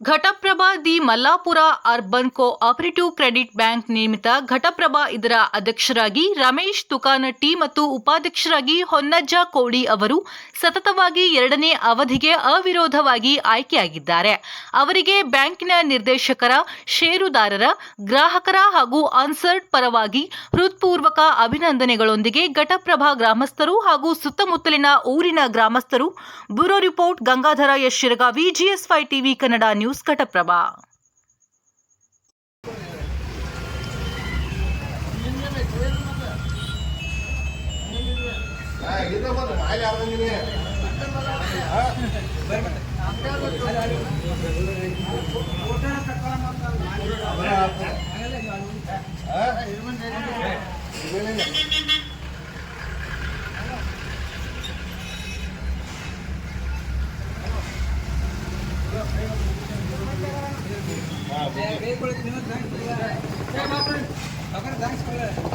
Ghataprabha the Mallapur urban cooperative credit bank ನೇಮಿತ ಘಟಪ್ರಭಾ ಇದರ ಅಧ್ಯಕ್ಷರಾಗಿ ರಮೇಶ್ ತುಕಾನಟ್ಟಿ ಮತ್ತು ಉಪಾಧ್ಯಕ್ಷರಾಗಿ ಹೊನ್ನಜ್ಜ ಕೋಡಿ ಅವರು ಸತತವಾಗಿ 2ನೇ ಅವಧಿಗೆ ಅವಿರೋಧವಾಗಿ ಆಯ್ಕೆಯಾಗಿದ್ದಾರೆ. ಅವರಿಗೆ ಬ್ಯಾಂಕಿನ ನಿರ್ದೇಶಕರ, ಷೇರುದಾರರ, ಗ್ರಾಹಕರ ಹಾಗೂ ಅನ್ಸರ್ಡ್ ಪರವಾಗಿ ಹೃತ್ಪೂರ್ವಕ ಅಭಿನಂದನೆಗಳೊಂದಿಗೆ ಘಟಪ್ರಭಾ ಗ್ರಾಮಸ್ಥರು ಹಾಗೂ ಸುತ್ತಮುತ್ತಲಿನ ಊರಿನ ಗ್ರಾಮಸ್ಥರು. Bureau report Gangadhar S Shiragavi, GS5 TV Kannada news, Ghataprabha. Thanks.